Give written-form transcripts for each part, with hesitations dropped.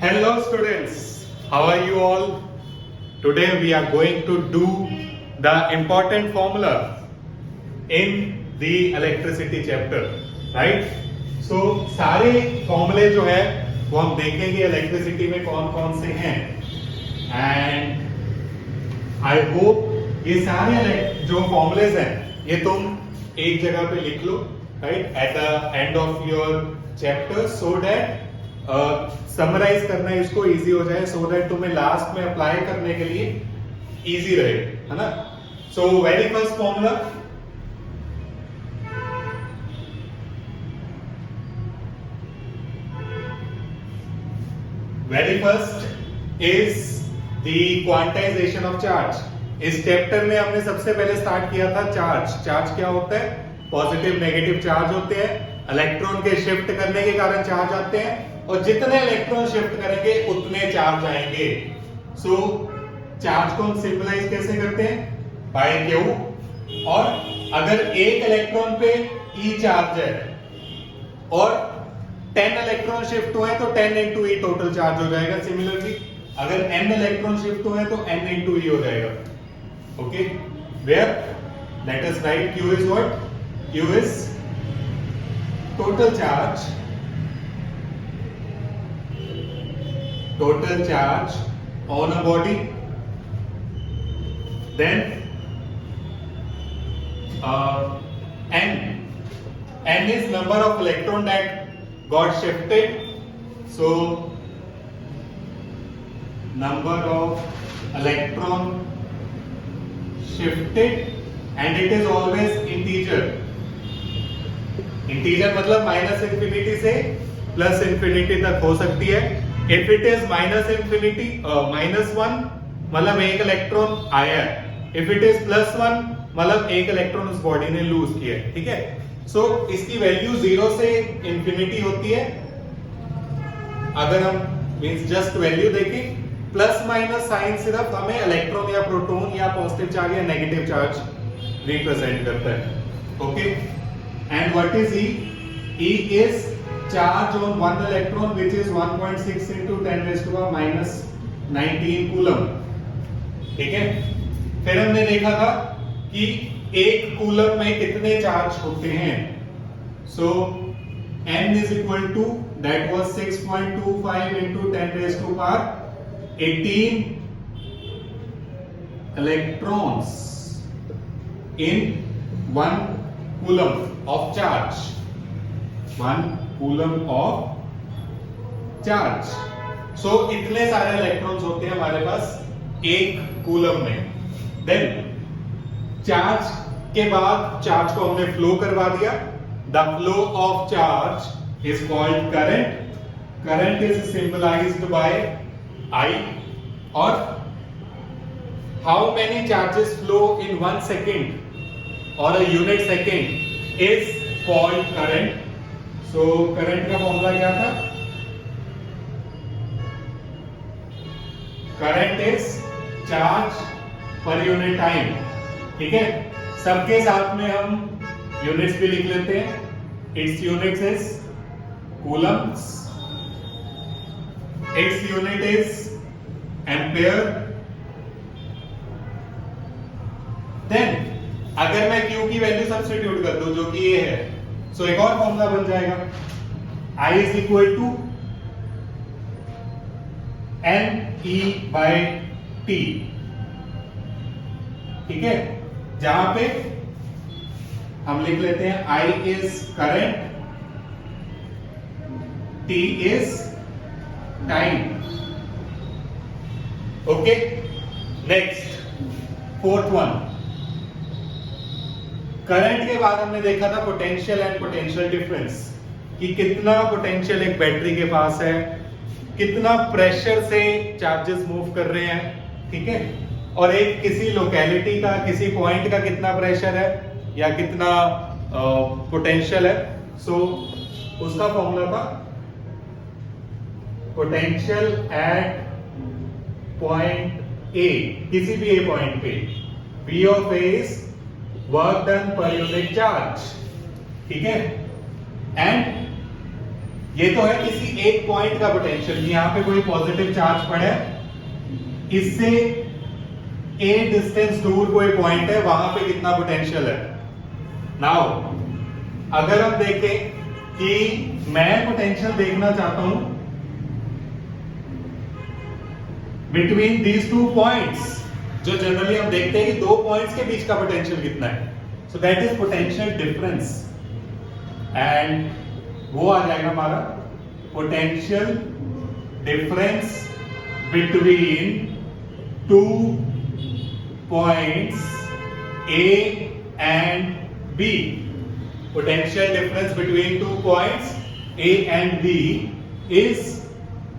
Hello students, how are you all? Today we are going to do the important formula in the electricity chapter, right? So सारे फॉर्मूले जो है वो हम देखेंगे इलेक्ट्रिसिटी में कौन कौन से हैं एंड आई होप ये सारे जो फॉर्मूलेज हैं ये तुम एक जगह पे लिख लो, right, at the end of your chapter so that summarize करना इसको इजी हो जाए, सो दैट तुम्हें लास्ट में अप्लाई करने के लिए इजी रहे, है ना? So very first formula, very first is the quantization of charge. इस चैप्टर में हमने सबसे पहले स्टार्ट किया था चार्ज। चार्ज क्या होता है? पॉजिटिव नेगेटिव चार्ज होते हैं, इलेक्ट्रॉन के शिफ्ट करने के कारण चार्ज आते हैं और जितने इलेक्ट्रॉन शिफ्ट करेंगे उतने चार्ज आएंगे। सो चार्ज को हम सिंबलाइज कैसे करते हैं? By Q. और अगर एक इलेक्ट्रॉन पे ई चार्ज है और 10 इलेक्ट्रॉन शिफ्ट हुए तो 10 इंटू ई टोटल चार्ज हो जाएगा। सिमिलरली अगर n इलेक्ट्रॉन शिफ्ट हुए तो n इंटू ई हो जाएगा। Okay, where let us write q is what? q is total charge on a body, then n is number of electron that got shifted, so number of electron shifted and it is always integer। Integer मतलब minus infinity से plus infinity तक हो सकती है। If it is minus infinity -1 मतलब एक electron आया है, इफ इट इज +1 मतलब एक इलेक्ट्रॉन उस बॉडी ने लूज किया है, ठीक है? सो इसकी वैल्यू 0 से इंफिनिटी होती है। अगर हम मींस जस्ट वैल्यू देखें, प्लस माइनस साइन सिर्फ हमें इलेक्ट्रॉन या प्रोटॉन या पॉजिटिव चार्ज या नेगेटिव चार्ज रिप्रेजेंट करता है। Okay, and what is E? E is charge on one electron which is 1.6 into 10 raised to the minus 19 coulomb. ठीक है, फिर हमने देखा था कि एक कूलम में कितने चार्ज होते हैं। सो n is equal to that was 6.25 into 10 raised to power 18 electrons in 1 coulomb of charge, 1 coulomb of charge। so इतने सारे इलेक्ट्रॉन्स होते हैं हमारे पास एक कूलम में। देन चार्ज के बाद चार्ज को हमने फ्लो करवा दिया। The flow of charge is called current. Current is symbolized by I। और how many charges flow in 1 second और a unit second is called current। so current का फॉर्मूला क्या था? current is charge per unit time। ठीक है, सबके साथ में हम यूनिट्स भी लिख लेते हैं। its units is coulombs, its unit is ampere। then अगर मैं Q की वैल्यू सब्स्टिट्यूट कर दूं जो कि ये है, सो एक और फॉर्मूला बन जाएगा। I is equal to NE by T। ठीक है, जहां पे हम लिख लेते हैं I is current, T is time। Okay, next fourth one, current के बाद हमने देखा था पोटेंशियल एंड पोटेंशियल डिफरेंस, कि कितना पोटेंशियल एक बैटरी के पास है, कितना प्रेशर से चार्जेस मूव कर रहे हैं, ठीक है, और एक किसी लोकेलिटी का, किसी पॉइंट का कितना प्रेशर है या कितना पोटेंशियल है। सो उसका फॉर्मूला था पोटेंशियल एट पॉइंट ए, किसी भी ए पॉइंट पे, V of A is work done per unit charge। ठीक है, एंड ये तो है किसी एक पॉइंट का पोटेंशियल, यहाँ पे कोई पॉजिटिव चार्ज पड़ा है, इससे ए डिस्टेंस दूर कोई पॉइंट है, वहां पे कितना पोटेंशियल है। नाउ अगर हम देखें कि मैं पोटेंशियल देखना चाहता हूं बिटवीन दीज टू पॉइंट्स, जो जनरली हम देखते हैं कि दो पॉइंट्स के बीच का पोटेंशियल कितना है, so that is potential difference, and वो आ जाएगा हमारा potential difference between two points A and B. Potential difference between 2 points A and B is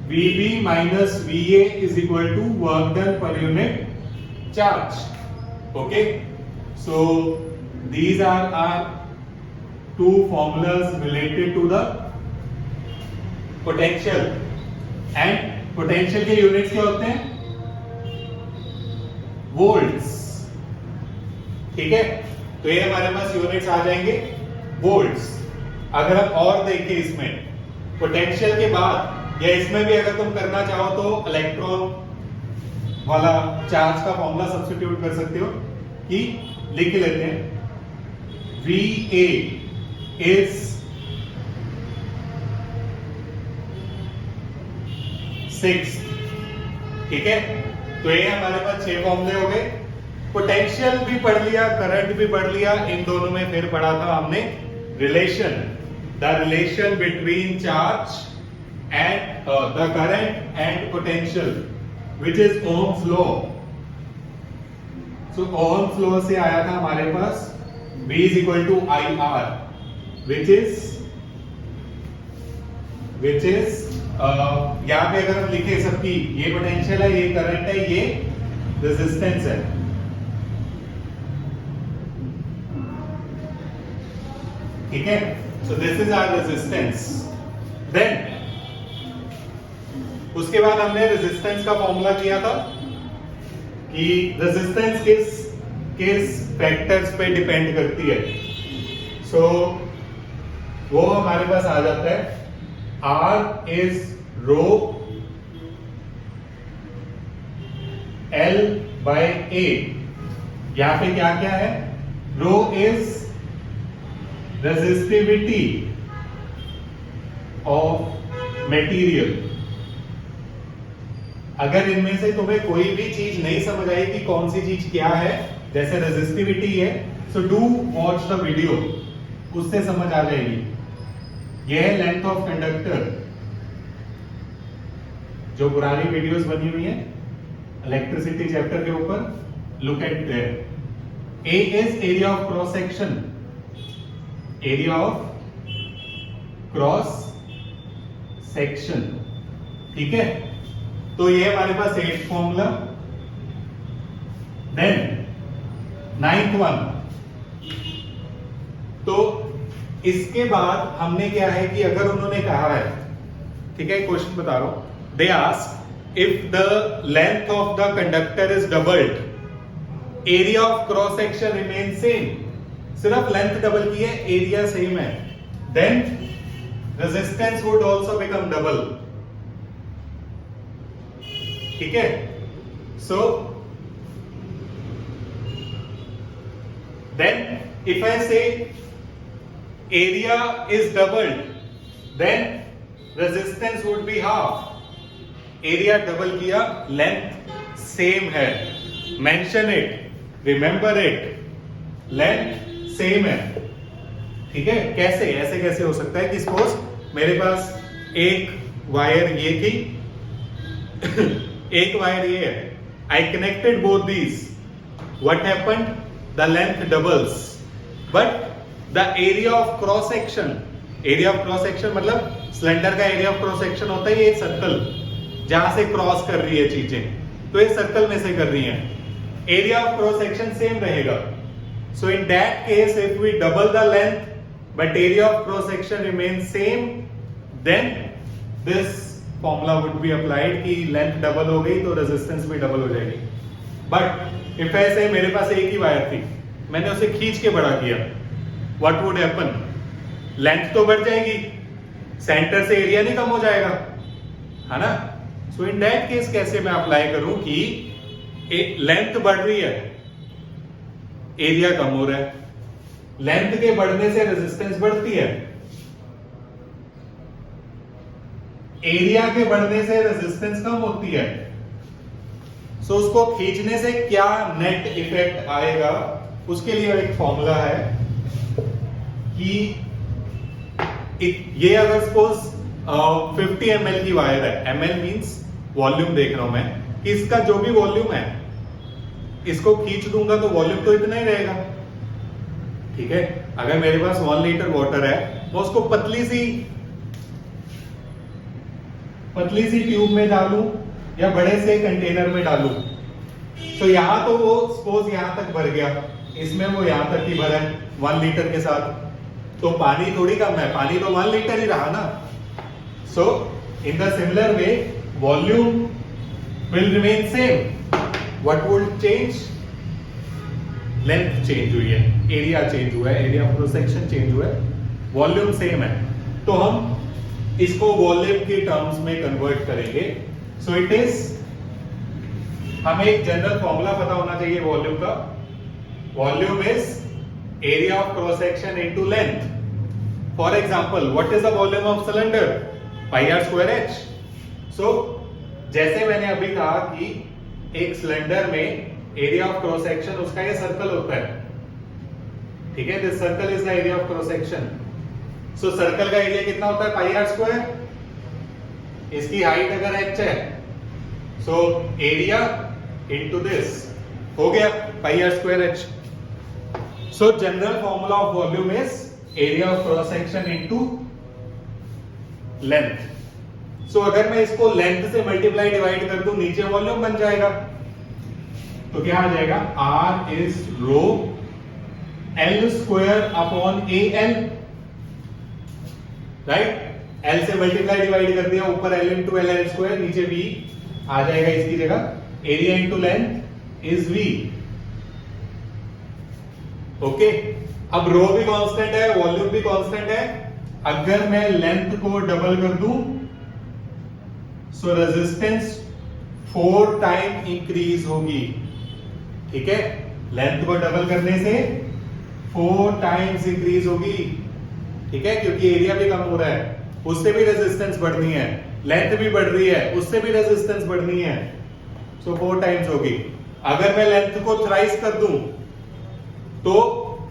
VB minus VA is equal to work done per unit charge. Okay, so these are our two formulas related to the potential, and potential के units क्या होते हैं? Volts. ठीक है, तो ये हमारे पास units आ जाएंगे वोल्ट्स। अगर हम और देखें इसमें पोटेंशियल के बाद, या इसमें भी अगर तुम करना चाहो तो इलेक्ट्रॉन वाला चार्ज का फॉर्मूला सब्स्टिट्यूट कर सकते हो, कि लिख लेते हैं VA इज 6। ठीक है, तो ये हमारे पास 6 फॉर्मूले हो गए। पोटेंशियल भी पढ़ लिया, करंट भी पढ़ लिया, इन दोनों में फिर पढ़ा था हमने relation, the relation between charge and the current and potential, which is Ohm's law. So Ohm's law से आया था हमारे पास V is equal to IR, which is यहाँ पे अगर हम लिखे सबकी, ये पोटेंशियल है, ये करंट है, ये रेजिस्टेंस है। ठीक है, so this is our resistance. Then उसके बाद हमने रेजिस्टेंस का फॉर्मूला किया था कि रेजिस्टेंस किस फैक्टर्स पे डिपेंड करती है। सो वो हमारे पास आ जाता है R is rho L by A। यहां पे क्या क्या है? Rho is resistivity of material। अगर इनमें से तुम्हें कोई भी चीज नहीं समझ आई कि कौन सी चीज क्या है, जैसे रेजिस्टिविटी है, so do watch the video, उससे समझ आ जाएगी। यह है लेंथ ऑफ कंडक्टर, जो पुरानी वीडियोस बनी हुई है इलेक्ट्रिसिटी चैप्टर के ऊपर, look at there. A is area of cross section, area of cross section. ठीक है, तो ये हमारे पास 8th formula. Then 9th one, तो इसके बाद हमने क्या है कि अगर उन्होंने कहा है, ठीक है, क्वेश्चन बता रहा हूं, they ask if the length of the conductor is doubled, area of cross section remain same. सिर्फ लेंथ डबल की है, एरिया सेम है, then resistance would also become double. ठीक है, सो देन इफ आई से area is doubled, then resistance would be half. area double किया, length same है, mention it, remember it, length same है। ठीक है, कैसे, ऐसे कैसे हो सकता है कि सपोज मेरे पास एक वायर ये थी एक वायर ये है, I connected both these, what happened? The length doubles, but the area of cross section, area of cross section मतलब सिलेंडर का एरिया ऑफ क्रॉस सेक्शन होता है ये सर्कल, जहां से क्रॉस कर रही है चीजें, तो ये सर्कल में से कर रही है, area of cross section same रहेगा। So in that case if we double the length but area of cross section remain same, then this formula would be applied कि लेंथ डबल हो गई तो रेजिस्टेंस भी डबल हो जाएगी। But if ऐसे मेरे पास एक ही वायर थी, मैंने उसे खींच के बड़ा किया, what would happen? लेंथ तो बढ़ जाएगी सेंटर से एरिया नहीं कम हो जाएगा, है ना? सो इन दैट केस कैसे मैं अप्लाई करूं कि एक लेंथ बढ़ रही है, एरिया कम हो रहा है, लेंथ के बढ़ने से रेजिस्टेंस बढ़ती है, एरिया के बढ़ने से रेजिस्टेंस कम होती है। सो उसको खींचने से क्या नेट इफेक्ट आएगा, उसके लिए एक फॉर्मूला है कि ये अगर सपोज 50 ml की वायर है, ml मींस वॉल्यूम देख रहा हूं मैं, कि इसका जो भी वॉल्यूम है इसको खींच दूंगा तो वॉल्यूम तो इतना ही रहेगा, ठीक है? अगर मेरे पास 1 लीटर वाटर है, मैं उसको पतली सी ट्यूब में डालूं या बड़े से कंटेनर में डालूं, तो यहां तो वो सपोज यहां तक भर गया, इसमें वो यहां तक ही भरा है 1 लीटर के साथ, तो पानी थोड़ी कम है, पानी तो 1 लीटर ही रहा ना। So in the similar way volume will remain same, what will change? Length change हुई है, एरिया चेंज हुआ है, area of cross section change हुआ है, वॉल्यूम सेम है, तो हम इसको वॉल्यूम के टर्म्स में कन्वर्ट करेंगे। सो इट इज, हमें एक जनरल फॉर्मूला पता होना चाहिए वॉल्यूम का। Volume is area of cross section into length. For example, what is the volume of cylinder? Pi r square h. So जैसे मैंने अभी कहा कि एक सिलेंडर में एरिया ऑफ क्रॉस सेक्शन उसका ये सर्कल होता है, ठीक है? This circle is the area of cross section. So circle का एरिया कितना होता है? Pi r square. इसकी हाइट अगर h है, सो एरिया इनटू दिस हो गया pi r square h. So general formula of volume is area of cross section into length. So अगर मैं इसको लेंथ से मल्टीप्लाई डिवाइड कर दूं, नीचे वॉल्यूम बन जाएगा, तो क्या आ जाएगा? R is rho L square upon AL, right? L से मल्टीप्लाई डिवाइड कर दिया, ऊपर L इंटू L स्क्वायर, नीचे V आ जाएगा इसकी जगह, area into length is V। Okay, अब रो भी कांस्टेंट है, वॉल्यूम भी कांस्टेंट है। अगर मैं लेंथ को डबल कर दूं, सो रेजिस्टेंस 4 टाइम इंक्रीज होगी, ठीक है? लेंथ को डबल करने से 4 टाइम्स इंक्रीज होगी, ठीक है? क्योंकि एरिया भी कम हो रहा है, उससे भी रेजिस्टेंस बढ़नी है, लेंथ भी बढ़ रही है, उससे भी रेजिस्टेंस बढ़नी है, सो 4 टाइम्स होगी। अगर मैं लेंथ को थ्राइस कर दूं तो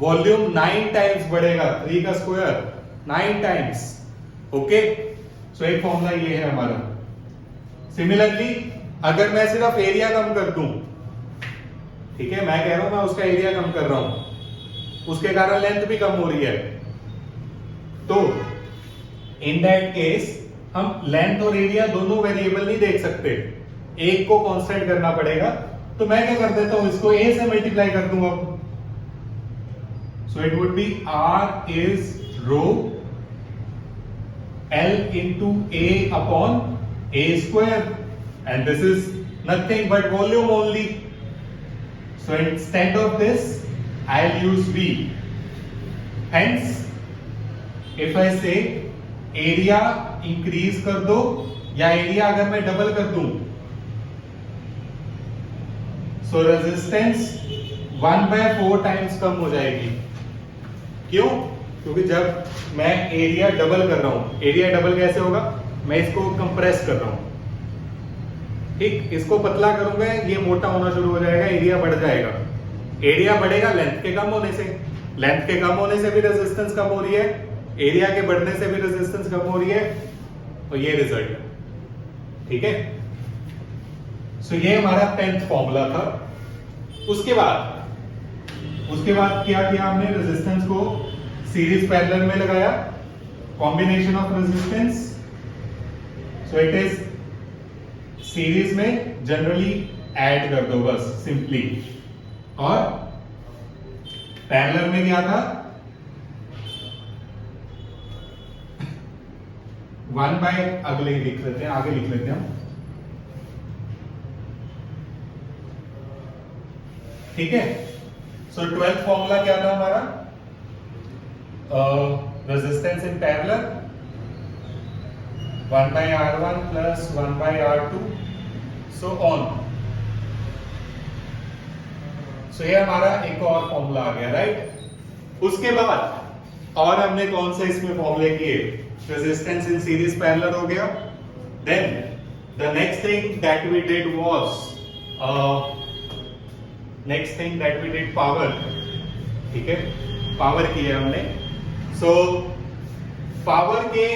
वॉल्यूम 9 टाइम्स बढ़ेगा, 3 का स्क्वायर 9 टाइम्स। ओके, सो एक फॉर्मूला ये है हमारा। सिमिलरली अगर मैं सिर्फ एरिया कम कर दूं, ठीक है, मैं कह रहा हूं मैं उसका एरिया कम कर रहा हूं, उसके कारण लेंथ भी कम हो रही है, तो इन दैट केस हम लेंथ और एरिया दोनों वेरिएबल नहीं देख सकते, एक को कांस्टेंट करना पड़ेगा। तो मैं क्या कर देता हूं, इसको a से मल्टीप्लाई कर दूंगा, so it would be R is rho L into A upon A square, and this is nothing but volume only. So instead of this, I'll use V. Hence, if I say area increase कर दो या area अगर मैं double कर दूं, so resistance 1/4 times कम हो जाएगी। क्यों? क्योंकि जब मैं एरिया डबल कर रहा हूं, एरिया डबल कैसे होगा? मैं इसको कंप्रेस कर रहा हूं, ठीक, इसको पतला करूंगा, ये मोटा होना शुरू हो जाएगा, एरिया बढ़ जाएगा। एरिया बढ़ेगा लेंथ के कम होने से, लेंथ के कम होने से भी रेजिस्टेंस कम हो रही है, एरिया के बढ़ने से भी रेजिस्टेंस कम हो रही है, और ये रिजल्ट है, ठीक है? सो ये हमारा 10th फॉर्मूला था। उसके बाद क्या किया हमने? रेजिस्टेंस को सीरीज पैरेलल में लगाया, combination of resistance. So it is series में जनरली ऐड कर दो बस सिंपली, और पैरेलल में क्या था? 1 बाय, अगले लिख लेते हैं, आगे लिख लेते हैं हम, ठीक है? सो 12th फॉर्मूला क्या था हमारा? Resistance in parallel 1/R1 plus 1/R2 so on। सो ये हमारा एक और फॉर्मूला आ गया, राइट। उसके बाद और हमने कौन से इसमें फॉर्मूले किए, रेजिस्टेंस इन सीरीज पैरेलल हो गया। Then the next thing that we did was power, ठीक है, पावर किए हमने। सो पावर के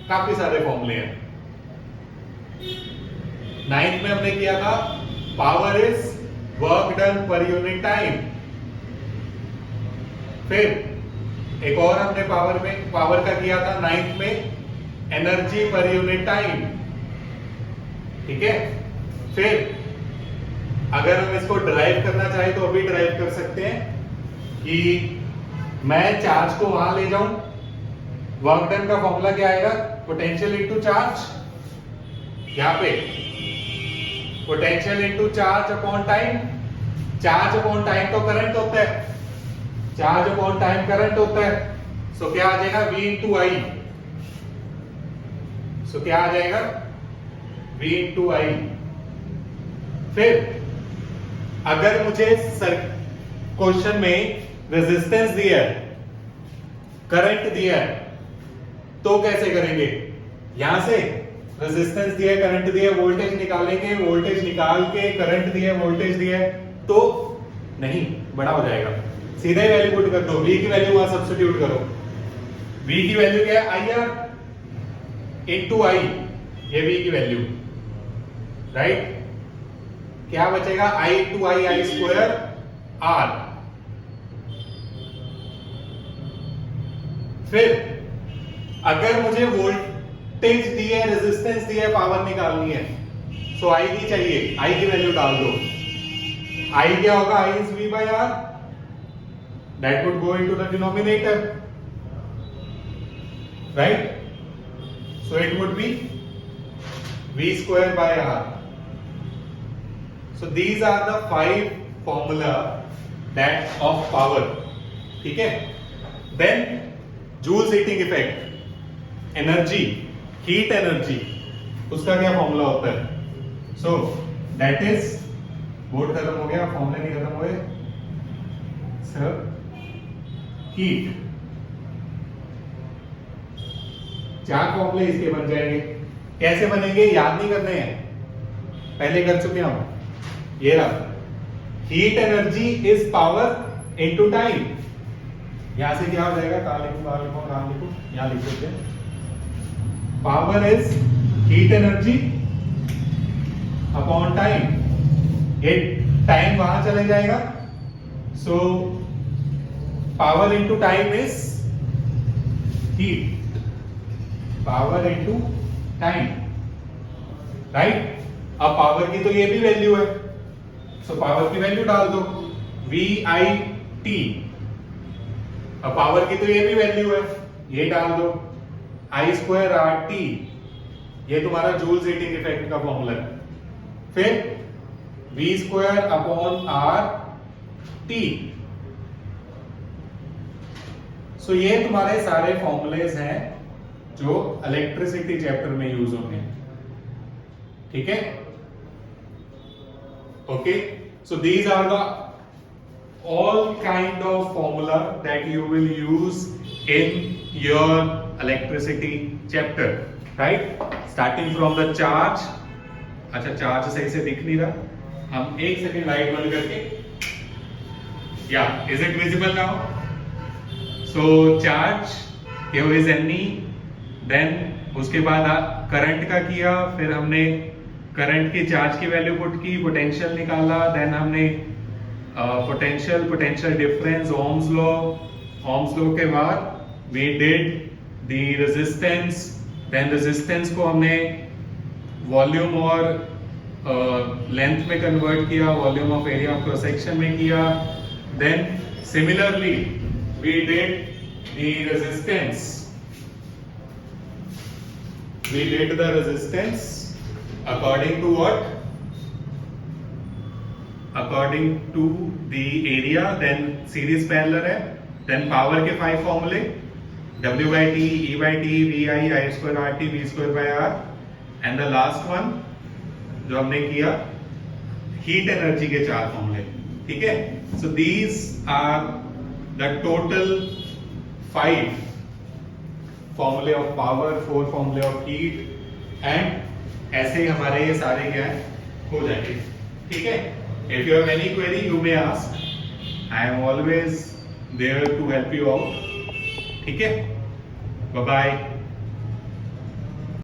काफी सारे फॉर्मूले हैं। 9th में हमने किया था power is work done per unit time. फिर एक और हमने पावर का किया था 9th में, एनर्जी पर यूनिट टाइम, ठीक है। फिर अगर हम इसको ड्राइव करना चाहें तो अभी ड्राइव कर सकते हैं कि मैं चार्ज को वहां ले जाऊं, वर्क डन का फॉर्मूला क्या आएगा, पोटेंशियल इनटू चार्ज, यहां पे potential into charge upon time. Charge upon time तो करंट होता है, चार्ज अपॉन टाइम करंट होता है। सो क्या आ जाएगा, V इंटू आई। सो क्या आ जाएगा, V इंटू आई। फिर अगर मुझे क्वेश्चन में रेजिस्टेंस दिया है, करंट दिया है, तो कैसे करेंगे, यहां से रेजिस्टेंस दिया है, करंट दिया है, वोल्टेज निकालेंगे, वोल्टेज निकाल के करंट दिया है, वोल्टेज दिया है, तो नहीं, बड़ा हो जाएगा। सीधा ही वैल्यू पुट कर दो, V की वैल्यू वहां सब्स्टिट्यूट करो। V की वैल्यू क्या है, IR इनटू I, ये V की वैल्यू, राइट। क्या बचेगा, I into I square R। फिर अगर मुझे वोल्टेज दी है, रेजिस्टेंस दी है, पावर निकालनी है, सो I की चाहिए, I की वैल्यू डाल दो। I क्या होगा, I is V by R, that would go into the denominator, right? So it would be V square by R. So these are the 5 formula that of power, ठीक है। Then Joule's heating effect, energy, heat energy, उसका क्या formula होता है, so that is, board खत्म हो गया, फॉर्मूले नहीं खत्म हुए सर, हीट। 4 फॉर्मूले इसके बन जाएंगे। कैसे बनेंगे, याद नहीं करने हैं, पहले कर चुके हम। ये रहा, heat energy is power into time. यहां से क्या हो जाएगा, कहां लिखूं, यहां लिख देते हैं, power is heat energy upon time. ये टाइम वहां चले जाएगा, so power into time is heat, power into time, right. अब पावर की तो ये भी वैल्यू है, सो पावर की वैल्यू डाल दो, VIT। अब पावर की तो ये भी वैल्यू है, ये डाल दो, I स्क्वायर RT, ये तुम्हारा जूल्स हीटिंग इफेक्ट का फॉर्मूला है। फिर V स्क्वायर अपॉन RT। सो ये तुम्हारे सारे फॉर्मूलेज हैं जो इलेक्ट्रिसिटी चैप्टर में यूज होंगे, ठीक है। Okay, so these are the all kind of formula that you will use in your electricity chapter, right? Starting from the charge। अच्छा, चार्ज सही से दिख नहीं रहा, हम एक सेकेंड लाइट बंद करके, या is it visible now? So charge, here is Ne, then उसके बाद करंट का किया, फिर हमने करंट की चार्ज की वैल्यू पुट की, पोटेंशियल निकाला, देन हमने पोटेंशियल डिफरेंस, ओम्स लॉ के बाद we did the resistance, then resistance को हमने वॉल्यूम और लेंथ में कन्वर्ट किया, volume of area of cross section में किया, then similarly we did the resistance according to what? According to the area, then series parallel है, then power के 5 फॉर्मूले, W by T, E by T, V I square R T, V square by R, and the last one जो हमने किया heat energy के 4 फॉर्मूले, ठीक है। So these are the total 5 फॉर्मूले ऑफ पावर, 4 फॉर्मूले ऑफ हीट, एंड ऐसे हमारे ये सारे क्या हो जाएंगे, ठीक है। If you have any query you may ask, I am always there to help you out, ठीक है। Bye bye.